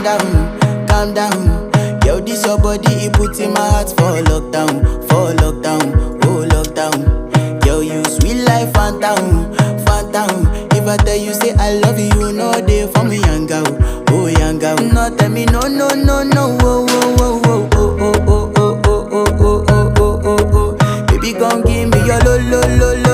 calm down. Yo, this your body, it put in my heart for lockdown, oh lockdown. Yo, you sweet life, phantom, phantom. If I tell you say I love you, no day for me, young girl, oh young girl. No tell me no, no, no, no, oh, oh, oh, oh, oh, oh, oh, oh, oh, oh, oh, oh, oh, oh. Baby, gon' give me your lo, lo, lo, lo.